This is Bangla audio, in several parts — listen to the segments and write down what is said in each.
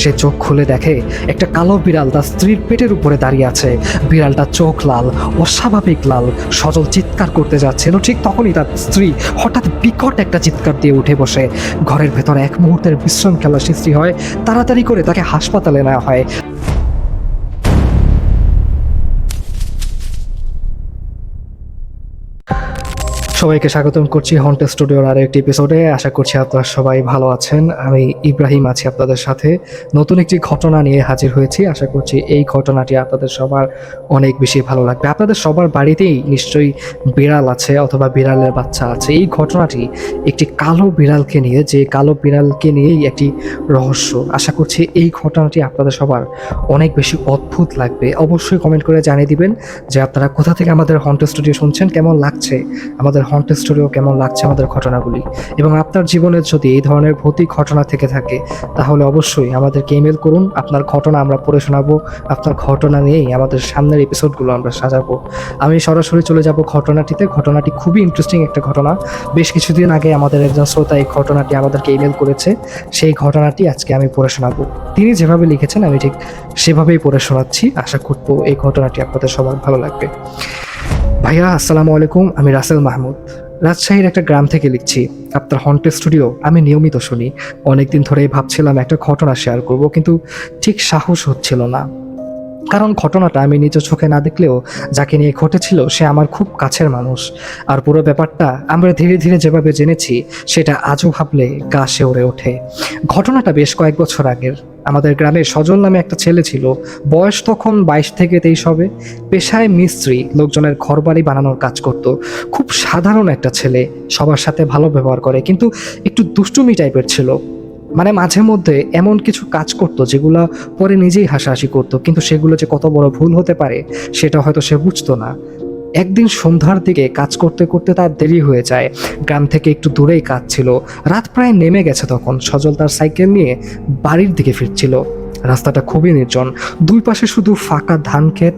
সে চোখ খুলে দেখে একটা কালো বিড়াল তার স্ত্রীর পেটের উপরে দাঁড়িয়ে আছে। বিড়ালটা চোখ লাল, অস্বাভাবিক লাল। সজল চিৎকার করতে যাচ্ছিল, ঠিক তখনই তার স্ত্রী হঠাৎ বিকট একটা চিৎকার দিয়ে উঠে বসে। ঘরের ভেতরে এক মুহূর্তের বিশৃঙ্খলা সৃষ্টি হয়। তাড়াতাড়ি করে তাকে হাসপাতালে নেওয়া হয়। সবাইকে স্বাগতম করছি হন্টেড স্টুডিওর আরেকটি এপিসোডে। আশা করছি আপনারা সবাই ভালো আছেন। আমি ইব্রাহিম আছি আপনাদের সাথে। নতুন একটি ঘটনা নিয়ে হাজির হয়েছি। আশা করছি এই ঘটনাটি আপনাদের সবার অনেক বেশি ভালো লাগবে। আপনাদের সবার বাড়িতেই নিশ্চয়ই বিড়াল আছে অথবা বিড়ালের বাচ্চা আছে। এই ঘটনাটি একটি কালো বিড়ালকে নিয়ে, যে কালো বিড়ালকে নিয়েই একটি রহস্য। আশা করছি এই ঘটনাটি আপনাদের সবার অনেক বেশি অদ্ভুত লাগবে। অবশ্যই কমেন্ট করে জানিয়ে দিবেন যে আপনারা কোথা থেকে আমাদের হন্টেড স্টুডিও শুনছেন, কেমন লাগছে আমাদের হন্টেড স্টুডিও, কেমন লাগছে আমাদের ঘটনাগুলি। এবং আপনার জীবনে যদি এই ধরনের ভৌতিক ঘটনা থেকে থাকে তাহলে অবশ্যই আমাদেরকে ইমেল করুন। আপনার ঘটনা আমরা পড়ে শোনাবো। আপনার ঘটনা নিয়েই আমাদের সামনের এপিসোডগুলো আমরা সাজাবো। আমি সরাসরি চলে যাব ঘটনাটিতে। ঘটনাটি খুবই ইন্টারেস্টিং একটা ঘটনা। বেশ কিছুদিন আগে আমাদের একজন শ্রোতা এই ঘটনাটি আমাদেরকে ইমেল করেছে। সেই ঘটনাটি আজকে আমি পড়ে শোনাবো। তিনি যেভাবে লিখেছেন আমি ঠিক সেভাবেই পড়ে শোনাচ্ছি। আশা করবো এই ঘটনাটি আপনাদের সবার ভালো লাগবে। ভাইয়া আসসালামু আলাইকুম, আমি রাসেল মাহমুদ, রাজশাহীর একটা গ্রাম থেকে লিখছি। আপনার হন্টেড স্টুডিও আমি নিয়মিত শুনি। অনেকদিন ধরেই ভাবছিলাম একটা ঘটনা শেয়ার করব, কিন্তু ঠিক সাহস হচ্ছিল না। কারণ ঘটনাটা আমি নিজ চোখে না দেখলেও যাকে নিয়ে ঘটেছিল সে আমার খুব কাছের মানুষ। আর পুরো ব্যাপারটা আমরা ধীরে ধীরে যেভাবে জেনেছি সেটা আজও ভাবলে গা শিউরে ওঠে। ঘটনাটা বেশ কয়েক বছর আগের। আমাদের গ্রামে সজল নামে একটা ছেলে ছিল। বয়স তখন 22 থেকে 23 হবে। পেশায় মিস্ত্রি, লোকজনের ঘরবাড়ি বানানোর কাজ করত। খুব সাধারণ একটা ছেলে, সবার সাথে ভালো ব্যবহার করে, কিন্তু একটু দুষ্টুমি টাইপের ছিল। মানে মাঝে মধ্যে এমন কিছু কাজ করতো যেগুলো পরে নিজেই হাসাহাসি করতো, কিন্তু সেগুলো যে কত বড় ভুল হতে পারে সেটা হয়তো সে বুঝতো না। একদিন সন্ধ্যার দিকে কাজ করতে করতে তার দেরি হয়ে যায়। গ্রাম থেকে একটু দূরেই কাজ ছিল। রাত প্রায় নেমে গেছে তখন। সজল তার সাইকেল নিয়ে বাড়ির দিকে ফিরছিল। রাস্তাটা খুবই নির্জন। দুই পাশে শুধু ফাঁকা ধান ক্ষেত,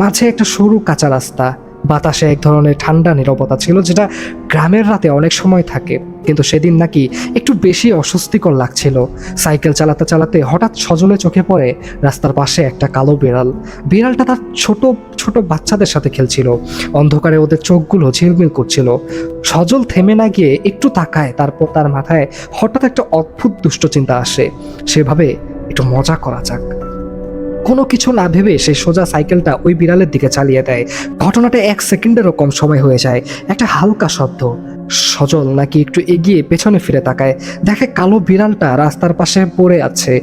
মাঝে একটা সরু কাঁচা রাস্তা। বাতাসে এক ধরনের ঠান্ডা নীরবতা ছিল, যেটা গ্রামের রাতে অনেক সময় থাকে, কিন্তু সেদিন নাকি একটু বেশি অস্বস্তিকর লাগছিল। সাইকেল চালাতে চালাতে হঠাৎ সজলে চোখে পড়ে রাস্তার পাশে একটা কালো বিড়াল। বিড়ালটা তার ছোট ছোট বাচ্চাদের সাথে খেলছিল। অন্ধকারে ওদের চোখগুলো ঝিলমিল করছিল। সজল থেমে না গিয়ে একটু তাকায়, তারপর তার মাথায় হঠাৎ একটা অদ্ভুত দুষ্ট চিন্তা আসে। সেভাবে একটু মজা করা যাক। কোনো কিছু না ভেবে সে সোজা সাইকেলটা ওই বিড়ালের দিকে চালিয়ে দেয়। ঘটনাটা 1 সেকেন্ডেরও কম সময় হয়ে যায়। একটা হালকা শব্দ। সজল নাকি একটু এগিয়ে পেছনে ফিরে তাকায়, দেখে কালো বিড়ালটা রাস্তার পাশে পড়ে আছে,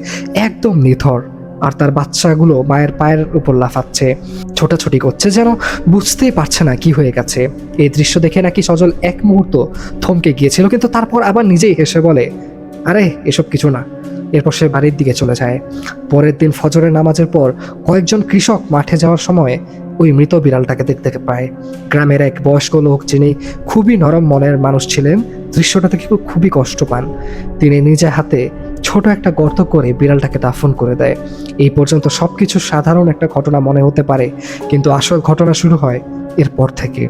একদম নিথর। আর তার বাচ্চাগুলো মায়ের পায়ের উপর লাফাচ্ছে, ছোটাছুটি করছে, যেন বুঝতেই পারছে না কি হয়ে গেছে। এই দৃশ্য দেখে নাকি সজল এক মুহূর্ত থমকে গিয়েছিল, কিন্তু তারপর আবার নিজেই হেসে বলে, আরে এসব কিছু না। এরপর সে বাড়ির দিকে চলে যায়। পরের দিন ফজরের নামাজের পর কয়েকজন কৃষক মাঠে যাওয়ার সময় ওই মৃত বিড়ালটাকে দেখতে পায়। গ্রামের এক বয়স্ক লোক, যিনি খুবই নরম মনের মানুষ ছিলেন, দৃশ্যটা দেখে খুবই কষ্ট পান। তিনি নিজে হাতে ছোট একটা গর্ত করে বিড়ালটাকে দাফন করে দেয়। এই পর্যন্ত সবকিছু সাধারণ একটা ঘটনা মনে হতে পারে, কিন্তু আসল ঘটনা শুরু হয় এরপর থেকে।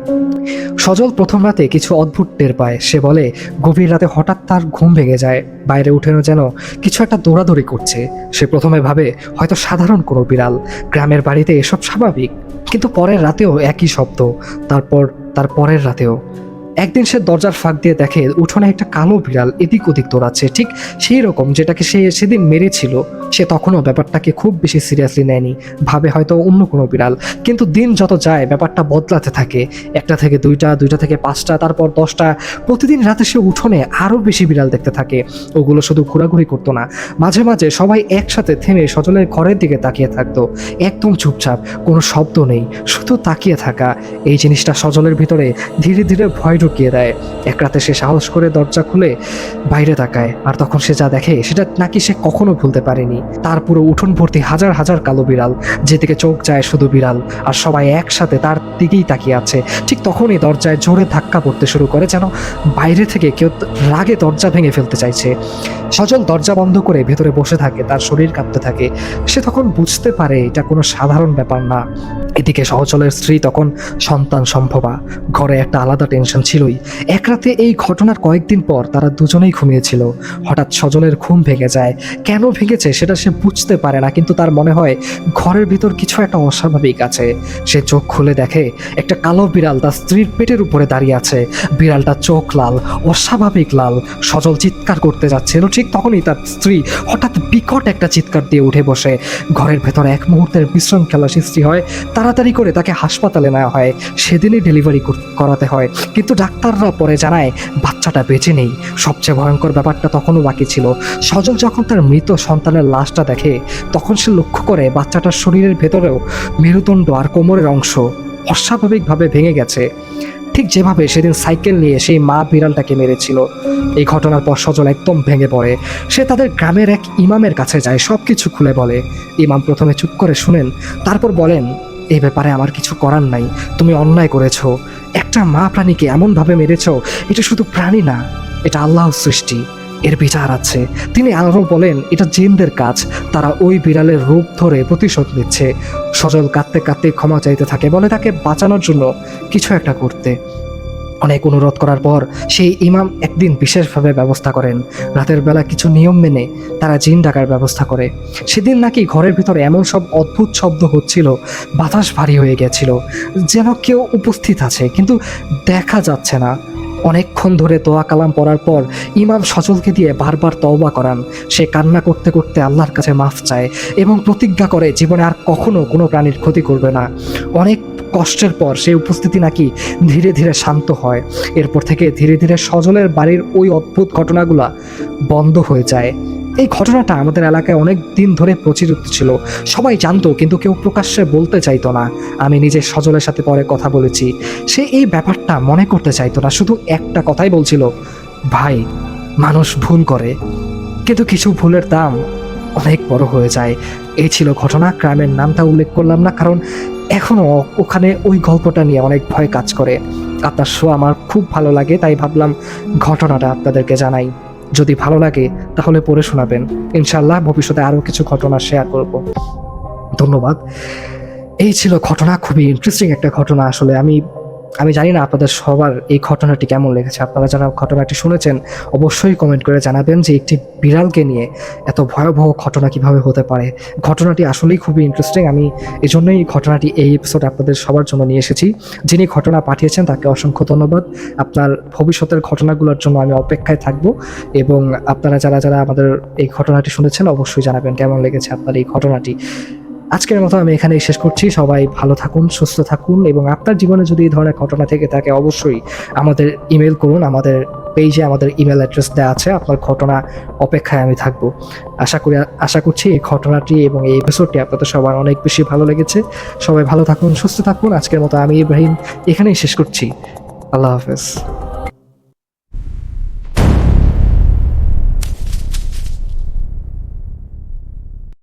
সজল প্রথম রাতে কিছু অদ্ভুত টের পায়। সে বলে গভীর রাতে হঠাৎ তার ঘুম ভেঙে যায়। বাইরে উঠেও যেন কিছু একটা দৌড়াদৌড়ি করছে। সে প্রথমে ভাবে হয়তো সাধারণ কোনো বিড়াল, গ্রামের বাড়িতে এসব স্বাভাবিক। কিন্তু পরের রাতেও একই শব্দ, তার পরের রাতেও। একদিন সে দরজার ফাঁক দিয়ে দেখে উঠোনে একটা কালো বিড়াল এদিক ওদিক দৌড়াচ্ছে, ঠিক সেই রকম যেটাকে সে সেদিন মেরেছিল। সে তখনও ব্যাপারটাকে খুব বেশি সিরিয়াসলি নেয়নি, ভাবে হয়তো অন্য কোনো বিড়াল। কিন্তু দিন যত যায় ব্যাপারটা বদলাতে থাকে। 1টা থেকে 2টা, 2টা থেকে 5টা, তারপর 10টা। প্রতিদিন রাতে সে উঠোনে আরও বেশি বিড়াল দেখতে থাকে। ওগুলো শুধু ঘোরাঘুরি করতো না, মাঝে মাঝে সবাই একসাথে থেমে সজলের ঘরের দিকে তাকিয়ে থাকতো। একদম চুপচাপ, কোনো শব্দ নেই, শুধু তাকিয়ে থাকা। এই জিনিসটা সজলের ভিতরে ধীরে ধীরে ভয় ঢুকিয়ে দেয়। এক রাতে সে সাহস করে দরজা খুলে বাইরে তাকায়, আর তখন সে যা দেখে সেটা নাকি সে কখনো ভুলতে পারেনি। তার পুরো উঠোন ভর্তি হাজার হাজার কালো বিড়াল, যেদিকে চোখ যায় শুধু বিড়াল, আর সবাই একসাথে তার দিকেই তাকিয়ে আছে। ঠিক তখনই দরজায় জোরে ধাক্কা পড়তে শুরু করে, যেন বাইরে থেকে কেউ রাগে দরজা ভেঙে ফেলতে চাইছে। সজল দরজা বন্ধ করে ভেতরে বসে থাকে, তার শরীর কাঁপতে থাকে। সে তখন বুঝতে পারে এটা কোনো সাধারণ ব্যাপার না। এদিকে সহচলের স্ত্রী তখন সন্তান সম্ভবা। ঘরে একটা আলাদা টেনশন ছিল। ছিলই। এক রাতে এই ঘটনার কয়েকদিন পর তারা দুজনেই ঘুমিয়েছিল। হঠাৎ সজলের ঘুম ভেঙে যায়। কেন ভেঙেছে সেটা সে বুঝতে পারে না, কিন্তু তার মনে হয় ঘরের ভিতর কিছু একটা অস্বাভাবিক আছে। সে চোখ খুলে দেখে একটা কালো বিড়াল তার স্ত্রীর পেটের উপরে দাঁড়িয়ে আছে। বিড়ালটা চোখ লাল, অস্বাভাবিক লাল। সজল চিৎকার করতে যাচ্ছিল, ঠিক তখনই তার স্ত্রী হঠাৎ বিকট একটা চিৎকার দিয়ে উঠে বসে। ঘরের ভেতর এক মুহূর্তের বিশৃঙ্খলা সৃষ্টি হয়। তাড়াতাড়ি করে তাকে হাসপাতালে নেওয়া হয়। সেদিনই ডেলিভারি করাতে হয়, কিন্তু ডাক্তাররা পরে জানায় বাচ্চাটা বেঁচে নেই। সবচেয়ে ভয়ঙ্কর ব্যাপারটা তখনও বাকি ছিল। সজল যখন তার মৃত সন্তানের লাশটা দেখে, তখন সে লক্ষ্য করে বাচ্চাটার শরীরের ভেতরেও মেরুদণ্ড আর কোমরের অংশ অস্বাভাবিকভাবে ভেঙে গেছে, ঠিক যেভাবে সেদিন সাইকেল নিয়ে সেই মা বিড়ালটাকে মেরেছিল। এই ঘটনার পর সজল একদম ভেঙে পড়ে। সে তাদের গ্রামের এক ইমামের কাছে যায়, সব কিছু খুলে বলে। ইমাম প্রথমে চুপ করে শুনেন, তারপর বলেন, এই ব্যাপারে আমার কিছু করার নাই। তুমি অন্যায় করেছো। একটা মা প্রাণীকে এমনভাবে মেরেছো। এটা শুধু প্রাণী না, এটা আল্লাহর সৃষ্টি, এর বিচার আছে। তিনি আরও বলেন, এটা জিনদের কাজ, তারা ওই বিড়ালের রূপ ধরে প্রতিশোধ নিচ্ছে। সজল কাঁদতে কাঁদতে ক্ষমা চাইতে থাকে, বলে তাকে বাঁচানোর জন্য কিছু একটা করতে। অনেক অনুরোধ করার পর সেই ইমাম একদিন বিশেষভাবে ব্যবস্থা করেন। রাতের বেলা কিছু নিয়ম মেনে তারা জিন ডাকার ব্যবস্থা করে। সেদিন নাকি ঘরের ভিতরে এমন সব অদ্ভুত শব্দ হচ্ছিল, বাতাস ভারী হয়ে গেছিল, যেন কেউ উপস্থিত আছে কিন্তু দেখা যাচ্ছে না। অনেকক্ষণ ধরে দোয়া কালাম পড়ার পর ইমাম সজলকে দিয়ে বারবার তওবা করান। সে কান্না করতে করতে আল্লাহর কাছে মাফ চায় এবং প্রতিজ্ঞা করে জীবনে আর কখনো কোনো প্রাণীর ক্ষতি করবে না। অনেক কষ্টের পর সেই উপস্থিতি নাকি ধীরে ধীরে শান্ত হয়। এরপর থেকে ধীরে ধীরে সজলের বাড়ির ওই অদ্ভুত ঘটনাগুলা বন্ধ হয়ে যায়। এই ঘটনাটা আমাদের এলাকায় অনেক দিন ধরে প্রচলিত ছিল, সবাই জানতো কিন্তু কেউ প্রকাশ্যে বলতে চাইতো না। আমি নিজে সজলের সাথে পরে কথা বলেছি, সে এই ব্যাপারটা মনে করতে চাইতো না, শুধু একটা কথাই বলছিল, ভাই, মানুষ ভুল করে, কিন্তু কিছু ভুলের দাম অনেক বড় হয়ে যায়। এই ছিল ঘটনা। গ্রামের নামটা উল্লেখ করলাম না, কারণ এখনও ওখানে ওই গল্পটা নিয়ে অনেক ভয় কাজ করে। আপনার শো আমার খুব ভালো লাগে, তাই ভাবলাম ঘটনাটা আপনাদেরকে জানাই। যদি ভালো লাগে তাহলে পড়ে শোনাবেন। ইনশাল্লাহ ভবিষ্যতে আরও কিছু ঘটনা শেয়ার করব। ধন্যবাদ। এই ছিল ঘটনা, খুবই ইন্টারেস্টিং একটা ঘটনা। আসলে আমি জানি না আপনাদের সবার এই ঘটনাটি কেমন লেগেছে। আপনারা যারা ঘটনাটি শুনেছেন অবশ্যই কমেন্ট করে জানাবেন যে একটি বিড়ালকে নিয়ে এত ভয়াবহ ঘটনা কিভাবে হতে পারে। ঘটনাটি আসলেই খুবই ইন্টারেস্টিং। আমি এজন্যই ঘটনাটি এই এপিসোডে আপনাদের সবার জন্য নিয়ে এসেছি। যিনি ঘটনা পাঠিয়েছেন তাকে অসংখ্য ধন্যবাদ। আপনার ভবিষ্যতের ঘটনাগুলোর জন্য আমি অপেক্ষায় থাকব, এবং আপনারা যারা যারা আমাদের এই ঘটনাটি শুনেছেন অবশ্যই জানাবেন কেমন লেগেছে আপনার এই ঘটনাটি। আজকের মতো আমি এখানেই শেষ করছি। সবাই ভালো থাকুন, সুস্থ থাকুন, এবং আপনার জীবনে যদি এই ধরনের ঘটনা থেকে থাকে অবশ্যই আমাদের ইমেল করুন। আমাদের পেজে আমাদের ইমেল অ্যাড্রেস দেওয়া আছে। আপনার ঘটনা অপেক্ষায় আমি থাকবো। আশা করছি এই ঘটনাটি এবং এই এপিসোডটি আপনাদের সবার অনেক বেশি ভালো লেগেছে। সবাই ভালো থাকুন, সুস্থ থাকুন। আজকের মতো আমি ইব্রাহিম এখানেই শেষ করছি। আল্লাহ হাফেজ।